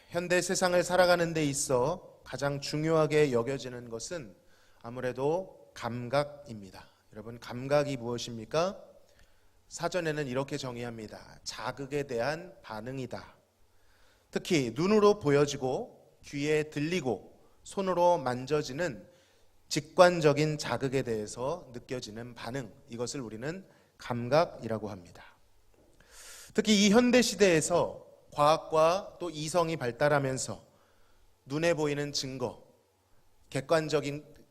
현대 세상을 살아가는 데 있어 가장 중요하게 여겨지는 것은 아무래도 감각입니다. 여러분, 감각이 무엇입니까? 사전에는 이렇게 정의합니다. 자극에 대한 반응이다. 특히 눈으로 보여지고 귀에 들리고 손으로 만져지는 직관적인 자극에 대해서 느껴지는 반응, 이것을 우리는 감각이라고 합니다. 특히 이 현대 시대에서 과학과 또 이성이 발달하면서 눈에 보이는 증거,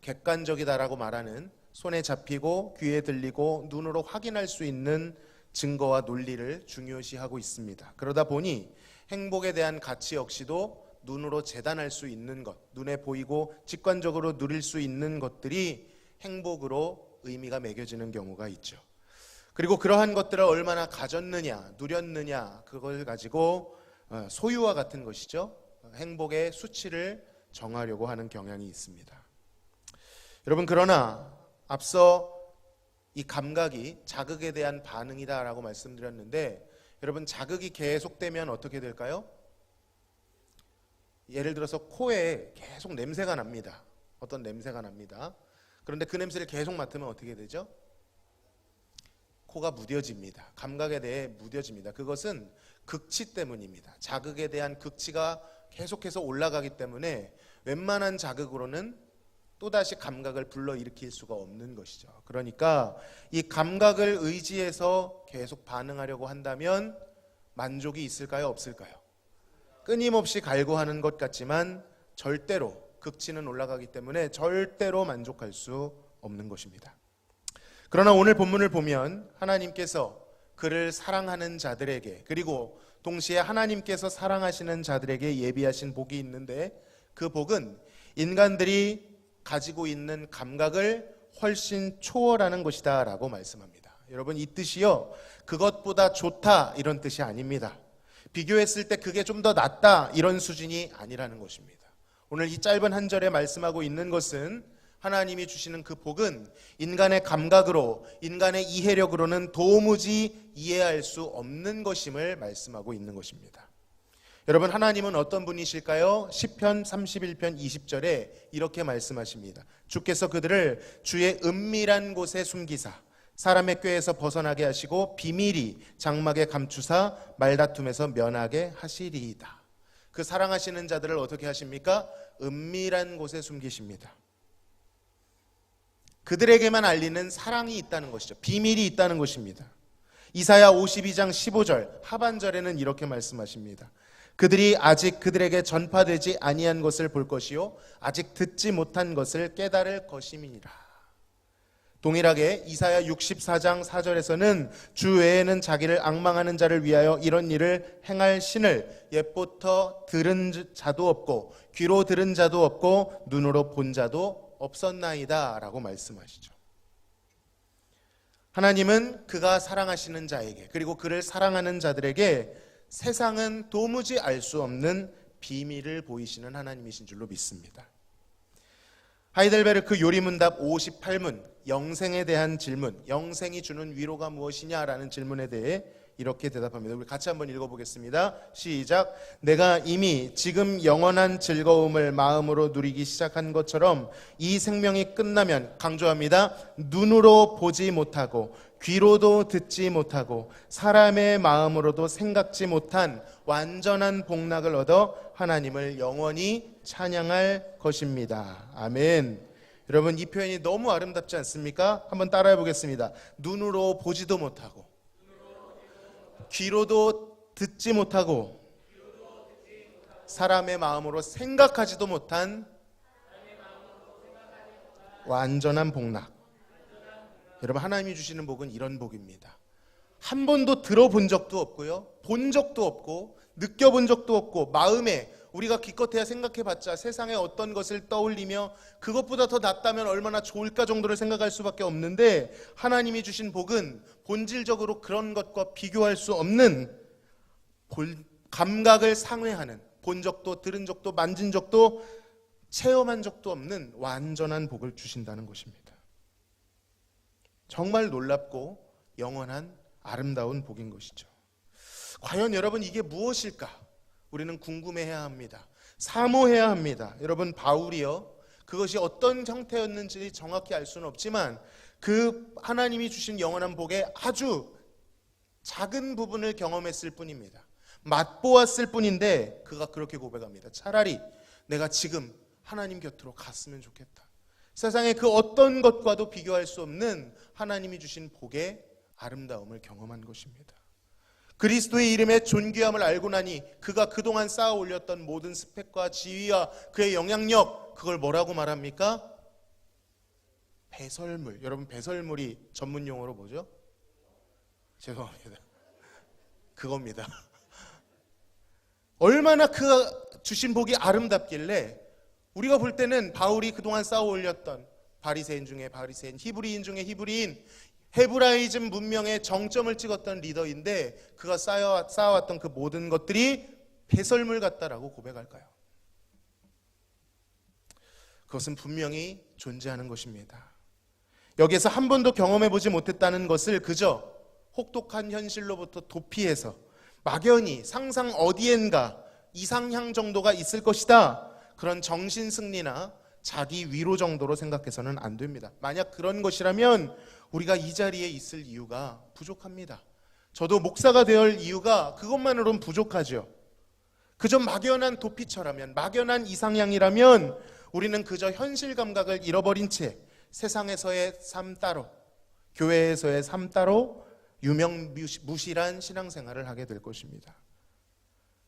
객관적이다라고 말하는 손에 잡히고 귀에 들리고 눈으로 확인할 수 있는 증거와 논리를 중요시하고 있습니다. 그러다 보니 행복에 대한 가치 역시도 눈으로 재단할 수 있는 것, 눈에 보이고 직관적으로 누릴 수 있는 것들이 행복으로 의미가 매겨지는 경우가 있죠. 그리고 그러한 것들을 얼마나 가졌느냐, 누렸느냐, 그걸 가지고 소유와 같은 것이죠. 행복의 수치를 정하려고 하는 경향이 있습니다. 여러분, 그러나 앞서 이 감각이 자극에 대한 반응이다라고 말씀드렸는데, 여러분, 자극이 계속되면 어떻게 될까요? 예를 들어서 코에 계속 냄새가 납니다. 어떤 냄새가 납니다. 그런데 그 냄새를 계속 맡으면 어떻게 되죠? 코가 무뎌집니다. 감각에 대해 무뎌집니다. 그것은 극치 때문입니다. 자극에 대한 극치가 계속해서 올라가기 때문에 웬만한 자극으로는 또다시 감각을 불러일으킬 수가 없는 것이죠. 그러니까 이 감각을 의지해서 계속 반응하려고 한다면 만족이 있을까요? 없을까요? 끊임없이 갈구하는 것 같지만 절대로 극치는 올라가기 때문에 절대로 만족할 수 없는 것입니다. 그러나 오늘 본문을 보면 하나님께서 그를 사랑하는 자들에게, 그리고 동시에 하나님께서 사랑하시는 자들에게 예비하신 복이 있는데, 그 복은 인간들이 가지고 있는 감각을 훨씬 초월하는 것이다 라고 말씀합니다. 여러분, 이 뜻이요, 그것보다 좋다 이런 뜻이 아닙니다. 비교했을 때 그게 좀 더 낫다 이런 수준이 아니라는 것입니다. 오늘 이 짧은 한 절에 말씀하고 있는 것은 하나님이 주시는 그 복은 인간의 감각으로, 인간의 이해력으로는 도무지 이해할 수 없는 것임을 말씀하고 있는 것입니다. 여러분, 하나님은 어떤 분이실까요? 시편 31편 20절에 이렇게 말씀하십니다. 주께서 그들을 주의 은밀한 곳에 숨기사 사람의 꾀에서 벗어나게 하시고 비밀이 장막에 감추사 말다툼에서 면하게 하시리이다. 그 사랑하시는 자들을 어떻게 하십니까? 은밀한 곳에 숨기십니다. 그들에게만 알리는 사랑이 있다는 것이죠. 비밀이 있다는 것입니다. 이사야 52장 15절 하반절에는 이렇게 말씀하십니다. 그들이 아직 그들에게 전파되지 아니한 것을 볼 것이요 아직 듣지 못한 것을 깨달을 것임이니라. 동일하게 이사야 64장 4절에서는 주 외에는 자기를 앙망하는 자를 위하여 이런 일을 행할 신을 옛부터 들은 자도 없고 귀로 들은 자도 없고 눈으로 본 자도 없었나이다 라고 말씀하시죠. 하나님은 그가 사랑하시는 자에게, 그리고 그를 사랑하는 자들에게 세상은 도무지 알 수 없는 비밀을 보이시는 하나님이신 줄로 믿습니다. 하이델베르크 요리문답 58문, 영생에 대한 질문, 영생이 주는 위로가 무엇이냐라는 질문에 대해 이렇게 대답합니다. 우리 같이 한번 읽어보겠습니다. 시작. 내가 이미 지금 영원한 즐거움을 마음으로 누리기 시작한 것처럼 이 생명이 끝나면, 강조합니다, 눈으로 보지 못하고 귀로도 듣지 못하고 사람의 마음으로도 생각지 못한 완전한 복락을 얻어 하나님을 영원히 찬양할 것입니다. 아멘. 여러분, 이 표현이 너무 아름답지 않습니까? 한번 따라해 보겠습니다. 눈으로 보지도 못하고 귀로도 듣지 못하고 사람의 마음으로 생각하지도 못한 완전한 복락. 여러분, 하나님이 주시는 복은 이런 복입니다. 한 번도 들어본 적도 없고요, 본 적도 없고 느껴본 적도 없고, 마음에 우리가 기껏해야 생각해봤자 세상에 어떤 것을 떠올리며 그것보다 더 낫다면 얼마나 좋을까 정도를 생각할 수밖에 없는데, 하나님이 주신 복은 본질적으로 그런 것과 비교할 수 없는 감각을 상회하는, 본 적도 들은 적도 만진 적도 체험한 적도 없는 완전한 복을 주신다는 것입니다. 정말 놀랍고 영원한 아름다운 복인 것이죠. 과연 여러분, 이게 무엇일까? 우리는 궁금해해야 합니다. 사모해야 합니다. 여러분, 바울이요, 그것이 어떤 형태였는지 정확히 알 수는 없지만 그 하나님이 주신 영원한 복의 아주 작은 부분을 경험했을 뿐입니다. 맛보았을 뿐인데 그가 그렇게 고백합니다. 차라리 내가 지금 하나님 곁으로 갔으면 좋겠다. 세상의 그 어떤 것과도 비교할 수 없는 하나님이 주신 복의 아름다움을 경험한 것입니다. 그리스도의 이름의 존귀함을 알고 나니 그가 그동안 쌓아 올렸던 모든 스펙과 지위와 그의 영향력, 그걸 뭐라고 말합니까? 배설물. 여러분, 배설물이 전문 용어로 뭐죠? 죄송합니다. 그겁니다. 얼마나 그가 주신 복이 아름답길래 우리가 볼 때는 바울이 그동안 쌓아 올렸던 바리새인 중에 바리새인, 히브리인 중에 히브리인, 헤브라이즘 문명의 정점을 찍었던 리더인데 그가 쌓아왔던 그 모든 것들이 배설물 같다라고 고백할까요? 그것은 분명히 존재하는 것입니다. 여기에서 한 번도 경험해보지 못했다는 것을 그저 혹독한 현실로부터 도피해서 막연히 상상 어디엔가 이상향 정도가 있을 것이다, 그런 정신승리나 자기 위로 정도로 생각해서는 안 됩니다. 만약 그런 것이라면 우리가 이 자리에 있을 이유가 부족합니다. 저도 목사가 될 이유가 그것만으로는 부족하죠. 그저 막연한 도피처라면, 막연한 이상향이라면 우리는 그저 현실 감각을 잃어버린 채 세상에서의 삶 따로, 교회에서의 삶 따로 유명무실한 신앙생활을 하게 될 것입니다.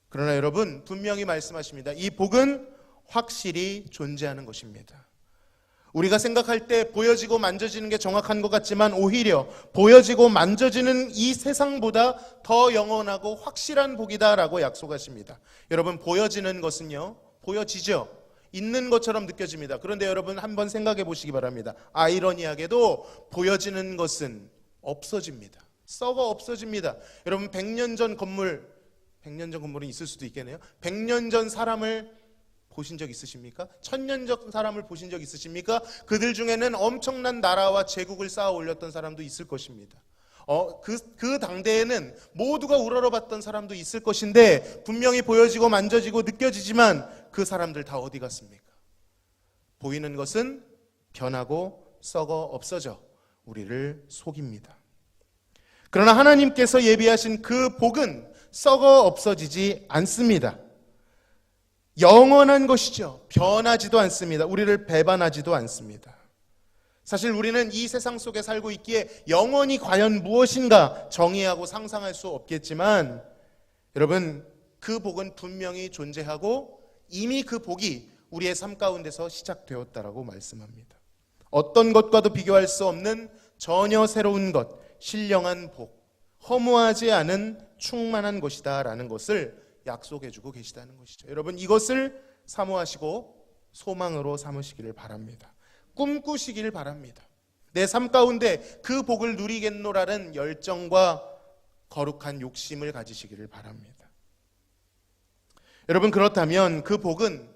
그러나 여러분, 분명히 말씀하십니다. 이 복은 확실히 존재하는 것입니다. 우리가 생각할 때 보여지고 만져지는 게 정확한 것 같지만 오히려 보여지고 만져지는 이 세상보다 더 영원하고 확실한 복이다라고 약속하십니다. 여러분, 보여지는 것은요, 보여지죠. 있는 것처럼 느껴집니다. 그런데 여러분, 한번 생각해 보시기 바랍니다. 아이러니하게도 보여지는 것은 없어집니다. 썩어 없어집니다. 여러분, 100년 전 건물, 100년 전 건물은 있을 수도 있겠네요. 100년 전 사람을 보신 적 있으십니까? 1000년 전 사람을 보신 적 있으십니까? 그들 중에는 엄청난 나라와 제국을 쌓아 올렸던 사람도 있을 것입니다. 그 당대에는 모두가 우러러봤던 사람도 있을 것인데 분명히 보여지고 만져지고 느껴지지만 그 사람들 다 어디 갔습니까? 보이는 것은 변하고 썩어 없어져 우리를 속입니다. 그러나 하나님께서 예비하신 그 복은 썩어 없어지지 않습니다. 영원한 것이죠. 변하지도 않습니다. 우리를 배반하지도 않습니다. 사실 우리는 이 세상 속에 살고 있기에 영원히 과연 무엇인가 정의하고 상상할 수 없겠지만 여러분, 그 복은 분명히 존재하고 이미 그 복이 우리의 삶 가운데서 시작되었다라고 말씀합니다. 어떤 것과도 비교할 수 없는 전혀 새로운 것, 신령한 복, 허무하지 않은 충만한 것이다 라는 것을 약속해주고 계시다는 것이죠. 여러분, 이것을 사모하시고 소망으로 삼으시기를 바랍니다. 꿈꾸시기를 바랍니다. 내 삶 가운데 그 복을 누리겠노라는 열정과 거룩한 욕심을 가지시기를 바랍니다. 여러분, 그렇다면 그 복은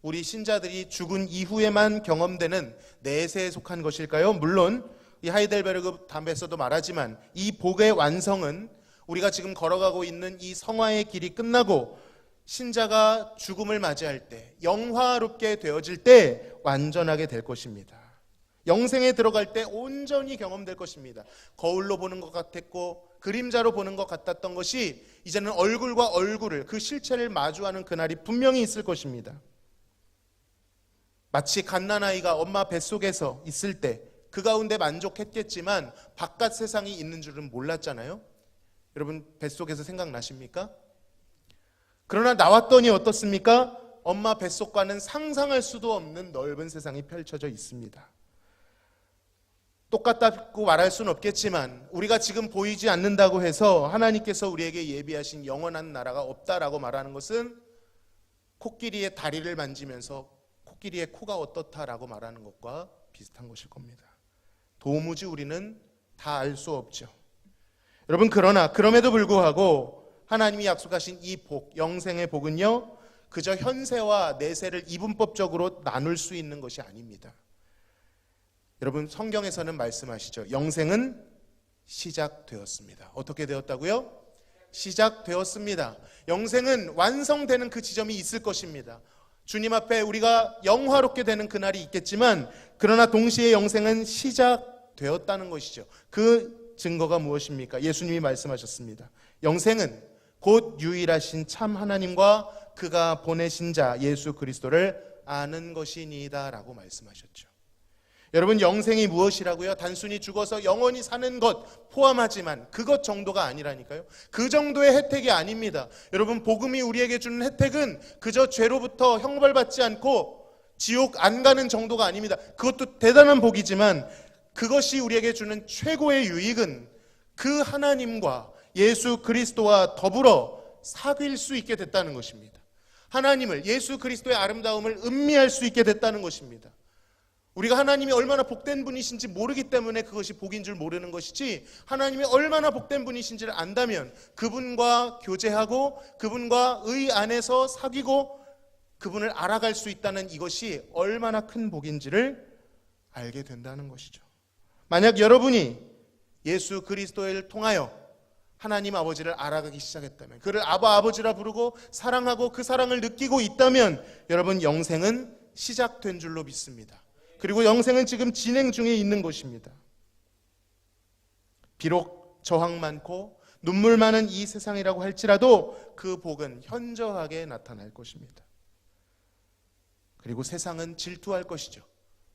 우리 신자들이 죽은 이후에만 경험되는 내세에 속한 것일까요? 물론 이 하이델베르그 담에서도 말하지만 이 복의 완성은 우리가 지금 걸어가고 있는 이 성화의 길이 끝나고 신자가 죽음을 맞이할 때, 영화롭게 되어질 때 완전하게 될 것입니다. 영생에 들어갈 때 온전히 경험될 것입니다. 거울로 보는 것 같았고 그림자로 보는 것 같았던 것이 이제는 얼굴과 얼굴을, 그 실체를 마주하는 그날이 분명히 있을 것입니다. 마치 갓난아이가 엄마 뱃속에서 있을 때 그 가운데 만족했겠지만 바깥 세상이 있는 줄은 몰랐잖아요. 여러분, 뱃속에서 생각나십니까? 그러나 나왔더니 어떻습니까? 엄마 뱃속과는 상상할 수도 없는 넓은 세상이 펼쳐져 있습니다. 똑같다고 말할 수는 없겠지만 우리가 지금 보이지 않는다고 해서 하나님께서 우리에게 예비하신 영원한 나라가 없다라고 말하는 것은 코끼리의 다리를 만지면서 코끼리의 코가 어떻다라고 말하는 것과 비슷한 것일 겁니다. 도무지 우리는 다 알 수 없죠. 여러분, 그러나 그럼에도 불구하고 하나님이 약속하신 이 복, 영생의 복은요, 그저 현세와 내세를 이분법적으로 나눌 수 있는 것이 아닙니다. 여러분, 성경에서는 말씀하시죠. 영생은 시작되었습니다. 어떻게 되었다고요? 시작되었습니다. 영생은 완성되는 그 지점이 있을 것입니다. 주님 앞에 우리가 영화롭게 되는 그날이 있겠지만, 그러나 동시에 영생은 시작되었다는 것이죠. 그 증거가 무엇입니까? 예수님이 말씀하셨습니다. 영생은 곧 유일하신 참 하나님과 그가 보내신 자 예수 그리스도를 아는 것이니이다 라고 말씀하셨죠. 여러분, 영생이 무엇이라고요? 단순히 죽어서 영원히 사는 것 포함하지만 그것 정도가 아니라니까요. 그 정도의 혜택이 아닙니다. 여러분, 복음이 우리에게 주는 혜택은 그저 죄로부터 형벌받지 않고 지옥 안 가는 정도가 아닙니다. 그것도 대단한 복이지만 그것이 우리에게 주는 최고의 유익은 그 하나님과 예수 그리스도와 더불어 사귈 수 있게 됐다는 것입니다. 하나님을, 예수 그리스도의 아름다움을 음미할 수 있게 됐다는 것입니다. 우리가 하나님이 얼마나 복된 분이신지 모르기 때문에 그것이 복인 줄 모르는 것이지, 하나님이 얼마나 복된 분이신지를 안다면 그분과 교제하고 그분과 의 안에서 사귀고 그분을 알아갈 수 있다는 이것이 얼마나 큰 복인지를 알게 된다는 것이죠. 만약 여러분이 예수 그리스도를 통하여 하나님 아버지를 알아가기 시작했다면, 그를 아버지라 부르고 사랑하고 그 사랑을 느끼고 있다면 여러분, 영생은 시작된 줄로 믿습니다. 그리고 영생은 지금 진행 중에 있는 것입니다. 비록 저항 많고 눈물 많은 이 세상이라고 할지라도 그 복은 현저하게 나타날 것입니다. 그리고 세상은 질투할 것이죠.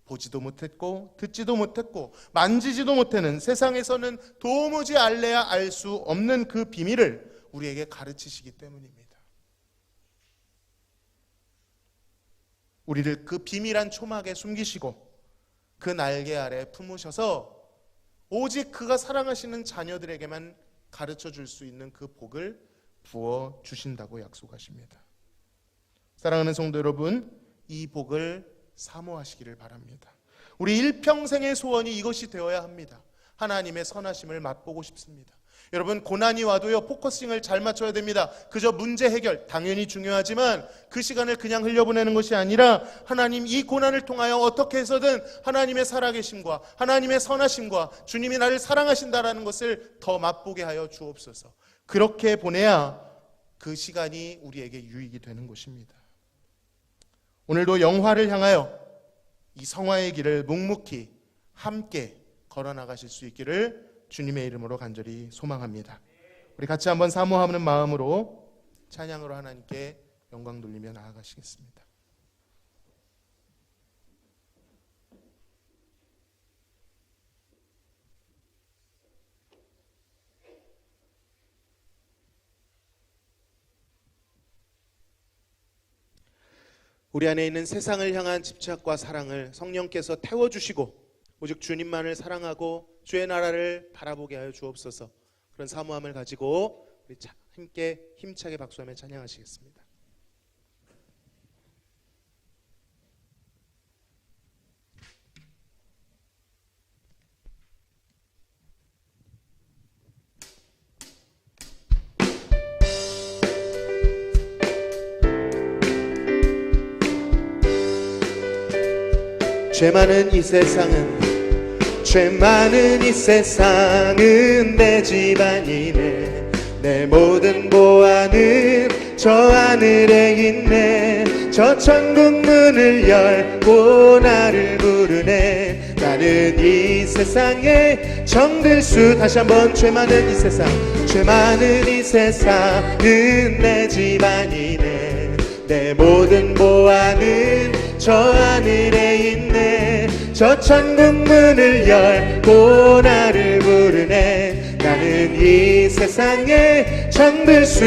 보지도 못했고 듣지도 못했고 만지지도 못하는, 세상에서는 도무지 알래야 알 수 없는 그 비밀을 우리에게 가르치시기 때문입니다. 우리를 그 비밀한 초막에 숨기시고 그 날개 아래 품으셔서 오직 그가 사랑하시는 자녀들에게만 가르쳐 줄 수 있는 그 복을 부어 주신다고 약속하십니다. 사랑하는 성도 여러분, 이 복을 사모하시기를 바랍니다. 우리 일평생의 소원이 이것이 되어야 합니다. 하나님의 선하심을 맛보고 싶습니다. 여러분, 고난이 와도요, 포커싱을 잘 맞춰야 됩니다. 그저 문제 해결 당연히 중요하지만 그 시간을 그냥 흘려보내는 것이 아니라 하나님, 이 고난을 통하여 어떻게 해서든 하나님의 살아계심과 하나님의 선하심과 주님이 나를 사랑하신다라는 것을 더 맛보게 하여 주옵소서. 그렇게 보내야 그 시간이 우리에게 유익이 되는 것입니다. 오늘도 영화를 향하여 이 성화의 길을 묵묵히 함께 걸어나가실 수 있기를 주님의 이름으로 간절히 소망합니다. 우리 같이 한번 사모하는 마음으로 찬양으로 하나님께 영광 돌리며 나아가시겠습니다. 우리 안에 있는 세상을 향한 집착과 사랑을 성령께서 태워주시고 오직 주님만을 사랑하고 주의 나라를 바라보게 하여 주옵소서. 그런 사모함을 가지고 우리 함께 힘차게 박수하며 찬양하시겠습니다. 죄 많은 이 세상은 내 집안이네. 내 모든 보안은 저 하늘에 있네. 저 천국 문을 열고 나를 부르네. 나는 이 세상에 정들 수, 다시 한번, 죄 많은 이 세상은 내 집안이네. 내 모든 보안은 저 하늘에 있네. 저 천국 문을 열고 나를 부르네. 나는 이 세상에 정들 수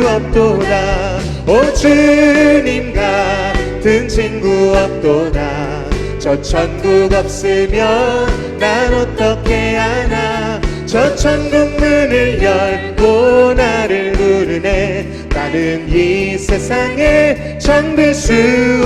없도다. 오 주님 같은 친구 없도다. 저 천국 없으면 난 어떻게 하나. 저 천국 문을 열고 나를 부르네. 나는 이 세상에 정들 수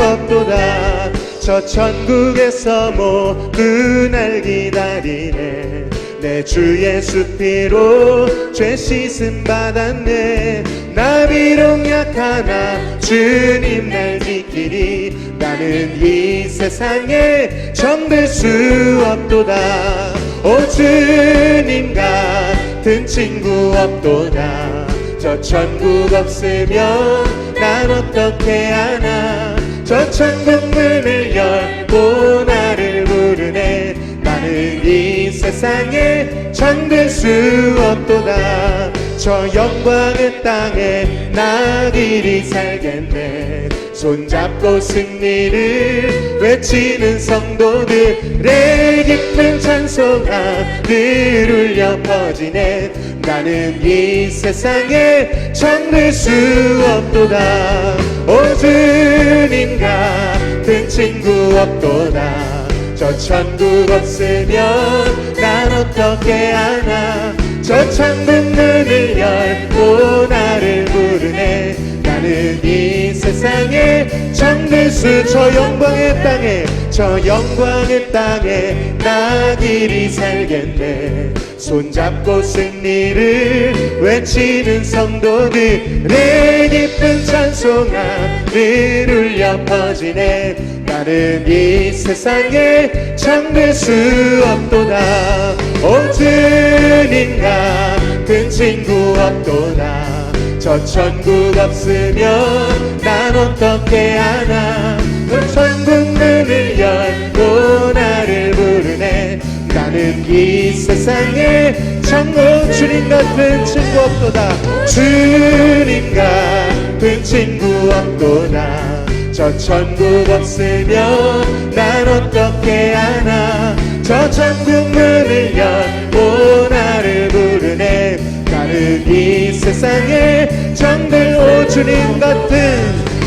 없도다. 저 천국에서 모두 날 기다리네. 내 주 예수 피로 죄 씻음 받았네. 나 비록 약하나 주님 날 지키리. 나는 이 세상에 정될 수 없도다. 오 주님 같은 친구 없도다. 저 천국 없으면 난 어떻게 하나. 저 천국 문을 열고 나를 부르네. 나는 이 세상에 잠들 수 없도다. 저 영광의 땅에 나 길이 살겠네. 손잡고 승리를 외치는 성도들의 깊은 찬송가 늘 울려 퍼지네. 나는 이 세상에 잠들 수 없도다. 오 주님 같은 친구 없도다. 저 천국 없으면 난 어떻게 하나. 저 천국 문을 열고 나를 부르네. 나는 이 세상에 잠들 수. 저 영광의 땅에 저 영광의 땅에 나 길이 살겠네. 손잡고 승리를 외치는 성도들의 깊은 찬송가 늘 울려 퍼지네. 나는 이 세상에 잠들 수 없도다. 오 주님 같은 친구 없도다. 저 천국 없으면 난 어떻게 하나. 저 천국 문을 열고 나를 부르네. 나는 이 세상에 천국. 주님 같은 친구 없도다. 주님 같은 친구 없도다. 저 천국 없으면 난 어떻게 하나. 저 천국 문을 열고 나를 부르네. 나는 이 세상에 잠들. 오 주님 같은,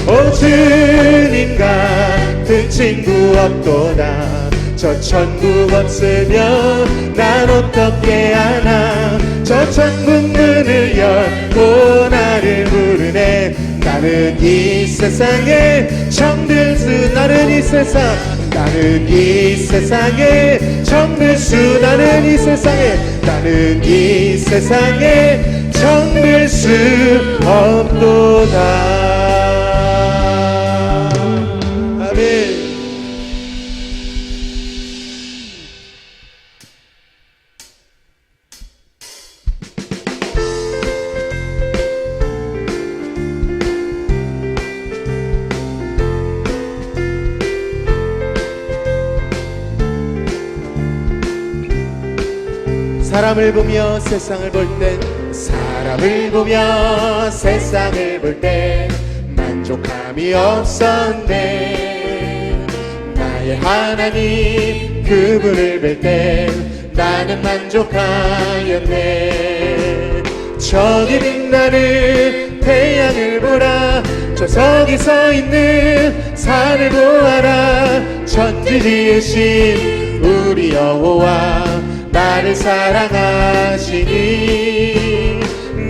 오 주님 같은 친구 없도다. 저 천국 없으면 난 어떻게 하나. 저 천국 문을 열고 나를 부르네. 나는 이 세상에 잠들 수. 나는 이 세상, 나는 이 세상에 잠들 수. 나는 이 세상에, 나는 이 세상에 잠들 수 없도다. 아멘. 사람을 보며 세상을 볼 때, 사람을 보며 세상을 볼 때 만족함이 없었네. 나의 하나님 그분을 뵐 때 나는 만족하였네. 저기 빛나는 태양을 보라. 저 저기 서 있는 산을 보아라. 천지 지으신 우리 여호와 나를 사랑하시니.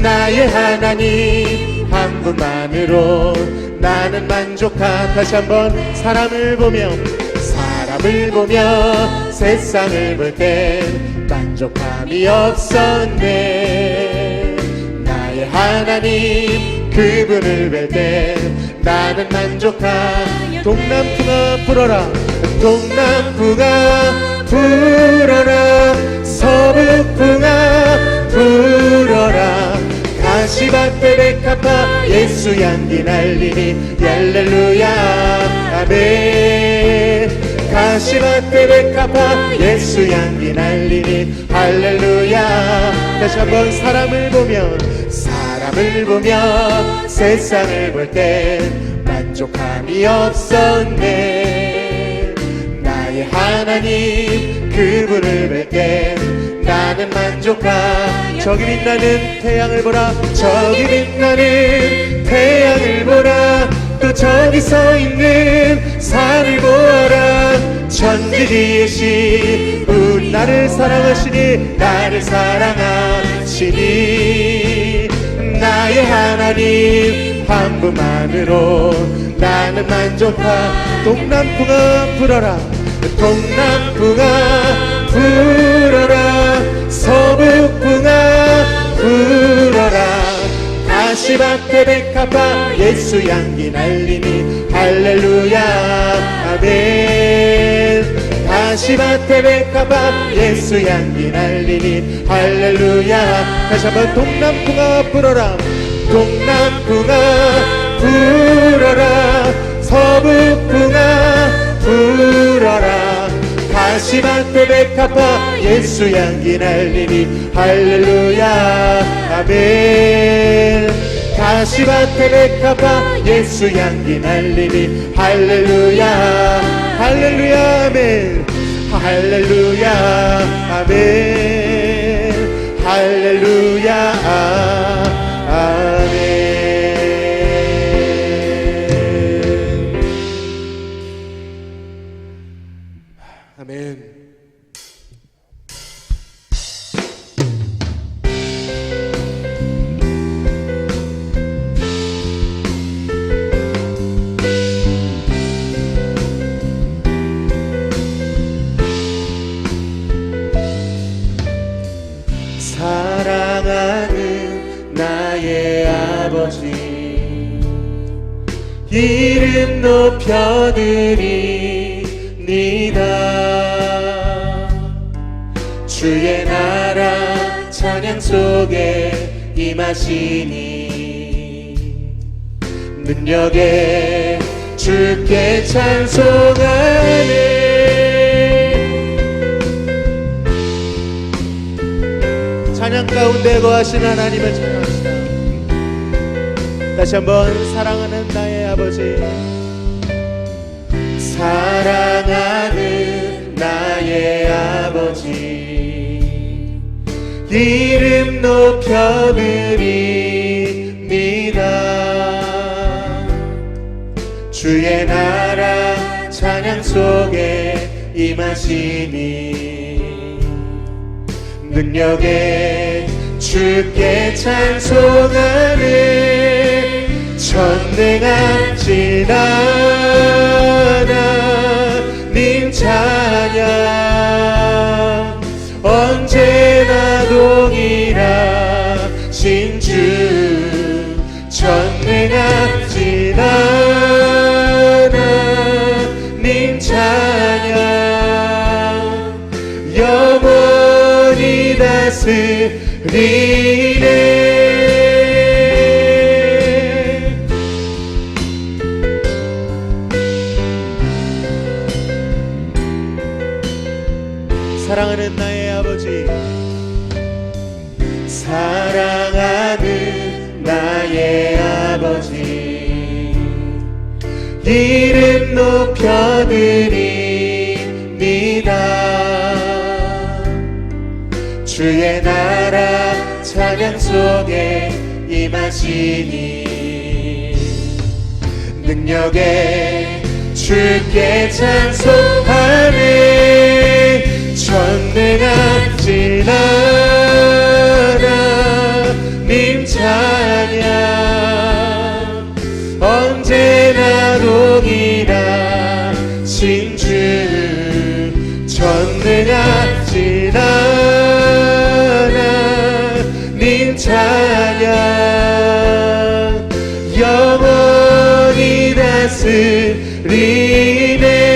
나의 하나님 한 분만으로 나는 만족한. 다시 한번. 사람을 보며, 사람을 보며 세상을 볼 때 만족함이 없었네. 나의 하나님 그분을 뵐 때 나는 만족한. 동남풍아 불어라. 동남풍아 불어라. 서북풍아 불어라. 가시밭에 백합화 예수 향기 날리니. 할렐루야 아멘. 가시밭에 백합화 예수 향기 날리니. 할렐루야. 다시 한번. 사람을 보며, 사람을 보며 세상을 볼 때 만족함이 없었네. 나의 하나님 그분을 뵐 때 나는 만족하. 저기 빛나는 태양을 보라. 저기 빛나는 태양을 보라. 또 저기 서 있는 산을 보아라. 천지 지으신 우리 나를 사랑하시니. 나를 사랑하시니. 나의 하나님 한 분만으로 나는 만족하. 동남풍아 불어라. 동남풍아 불어라. 서북풍아 불어라. 가시밭에 백합화 예수 향기 날리니. 할렐루야 아멘. 가시밭에 백합화 예수 향기 날리니. 할렐루야. 다시 한번. 동남풍아 불어라. 동남풍아 불어라 서북풍아 불어라 가시밭에 백합화 예수 향기 날리니 할렐루야 아멘 가시밭에 백합화 예수 향기 날리니 할렐루야 할렐루야 아멘 할렐루야 아멘 할렐루야 아멘 아멘. 사랑하는 나의 아버지 이름 높여드립니다. 주의 나라 찬양 속에 임하시니 능력에 주께 찬송하네. 찬양 가운데 거하신 하나님을 찬양합시다. 다시 한번 사랑하는 나의 아버지 사랑하는 나의 아버지 이름 높여드립니다. 주의 나라 찬양 속에 임하시니 능력에 주께 찬송하네. 전능하신 하나님 찬양 언제나 동일하신 주 전능하신 하나님 찬양 영원히 다스리네. 사랑하는 나의 아버지 사랑하는 나의 아버지 이름 높여드립니다. 주의 나라 찬양 속에 임하시니 능력에 주께 찬송하네. 전능하신 하나님 찬양 언제나 동일하신 주 전능하신 하나님 찬양 영원히 다스리네.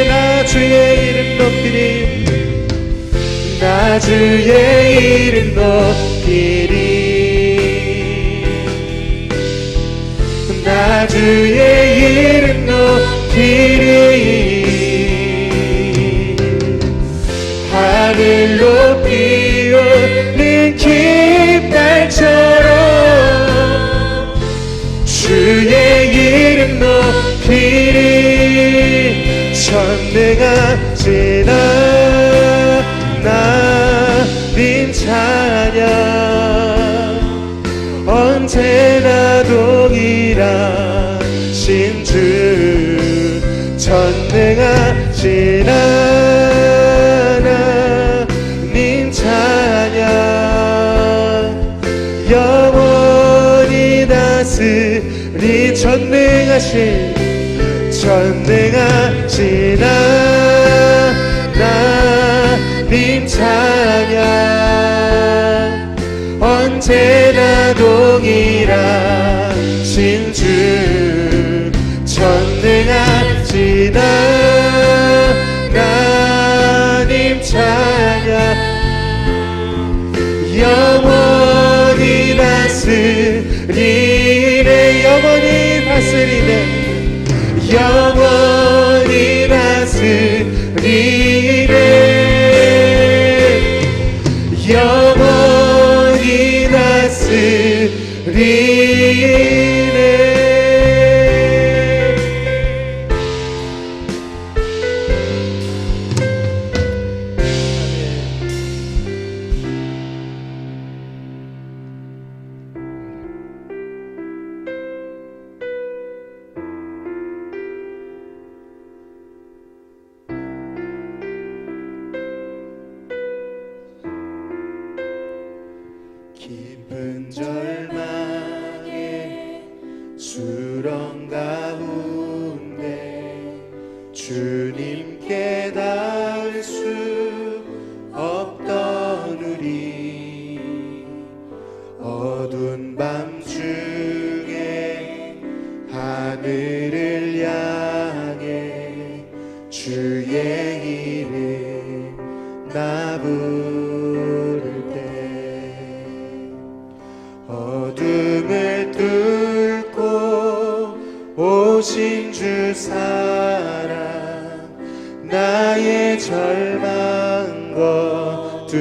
나 주의 이름 높이니 나 주의 이름 높이리. 나 주의 이름 높이리. 하늘 높이 오는 깃발처럼 주의 이름 높이리. 전능하신 하나님 찬양 언제나 동일하신 주 전능하신 하나님 찬양 영원히 다스리. 전능하신 하나님 찬양 언제나 동일하신 주 전능하신 하나님 찬양 영원히 다스리. 영원히 다스리네. 영원히 다스리네. 깊은 절망의 수렁 가운데 주님께 닿을 수 없던 우리, 어두운 밤 중에 하늘을 향해 주의 이름 나 부를 때, 어둠을 뚫고 오신 주 사랑, 나의 절망 거두셨네.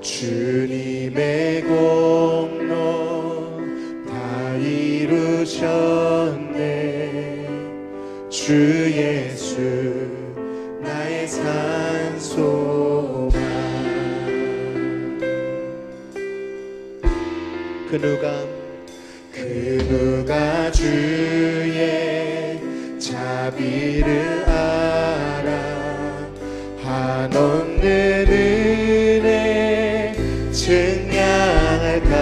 주님의 공로 다 이루셨네. 주 예수 나의 산소망. 그 누가 주의 자비를 알아 한없는 은혜 증량할까.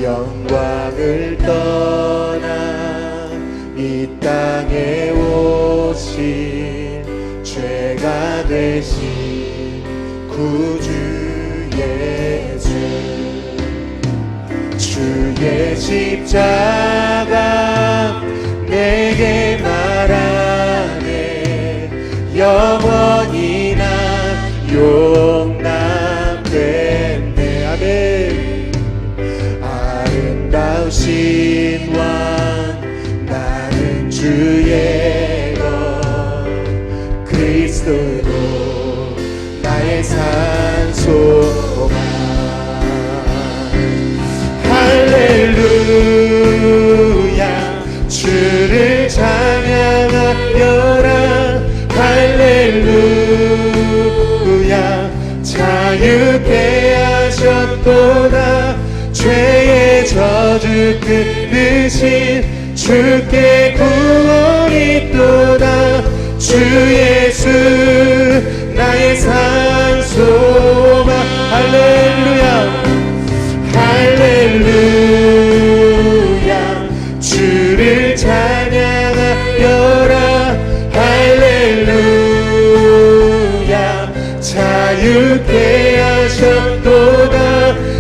영광을 떠나 이 땅에 오신 죄가 되신 구주 예수, 주의 십자가 내게 말하네. 영원히 난 용납됐네. 아멘. 아름다우신 왕 나는 주의 것, 그리스도로 나의 산소망. 할렐루야 주를 찬양하여라. 할렐루야 자유케 하셨도다. 죄의 저주 끊으신 주께 구원이 있도다. 주 예수 나의 산소망. 할렐루야 할렐루야 주를 찬양하여라. 할렐루야 자유케 하셨도다.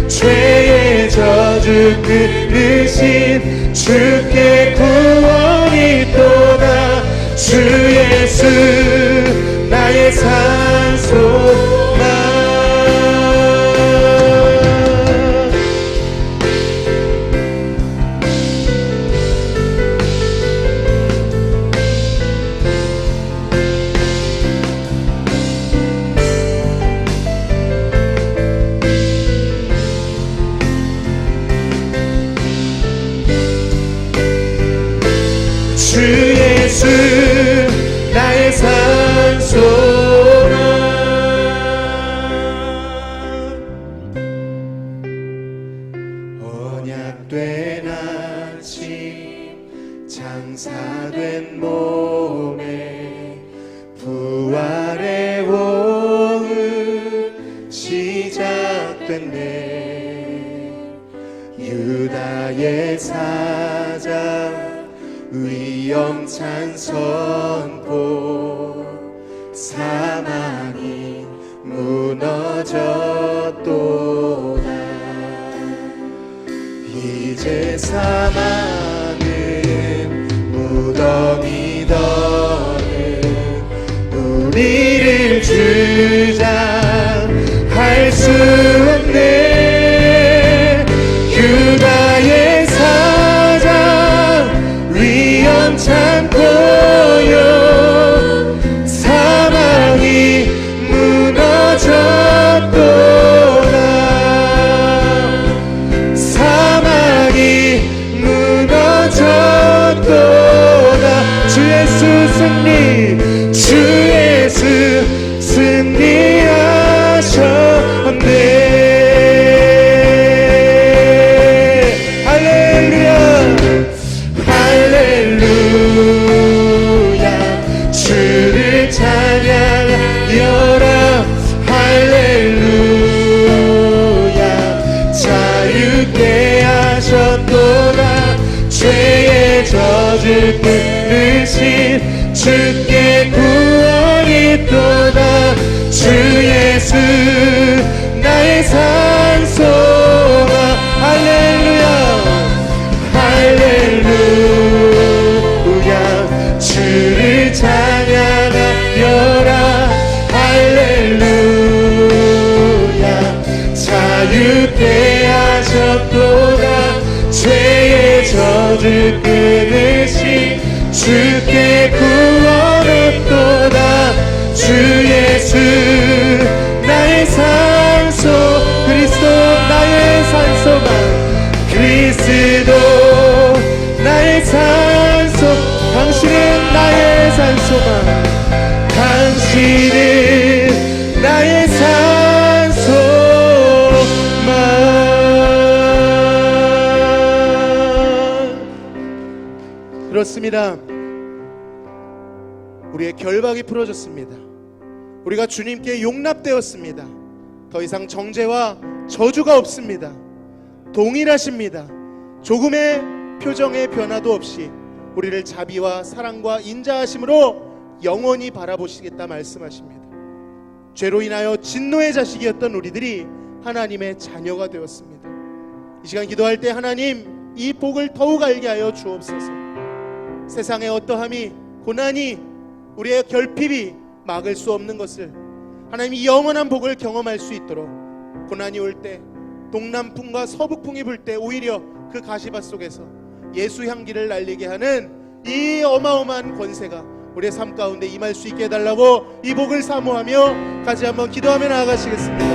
죄의 저주 끊으신 주께 구원이 있도다. 주 예수 나의 산소망. 주 예수 나의 산소망. 언약된 아침 장사된 몸에 부활의 오후 시작됐네. 유다의 사자 위엄찬 선포, 사망이 무너졌도다. 이제 사망은 무덤이 더는 우리를 주장할 수 없네. 유다의 주께 구원이 또다. 주 예수 나의 산소가. 할렐루야 할렐루야 주를 찬양하여라. 할렐루야 자유케 하셨도다. 죄의 저주 끊으신 주께 구원 얻도다. 주 예수 나의 산소. 그리스도 나의 산소만. 그리스도 나의 산소. 당신은 나의 산소만. 당신은 나의 산소만. 그렇습니다. 우리의 결박이 풀어졌습니다. 우리가 주님께 용납되었습니다. 더 이상 정죄와 저주가 없습니다. 동일하십니다. 조금의 표정의 변화도 없이 우리를 자비와 사랑과 인자하심으로 영원히 바라보시겠다 말씀하십니다. 죄로 인하여 진노의 자식이었던 우리들이 하나님의 자녀가 되었습니다. 이 시간 기도할 때 하나님 이 복을 더욱 알게 하여 주옵소서. 세상의 어떠함이, 고난이, 우리의 결핍이 막을 수 없는 것을 하나님 이 영원한 복을 경험할 수 있도록, 고난이 올 때, 동남풍과 서북풍이 불 때 오히려 그 가시밭 속에서 예수 향기를 날리게 하는 이 어마어마한 권세가 우리의 삶 가운데 임할 수 있게 해달라고 이 복을 사모하며 같이 한번 기도하며 나아가시겠습니다.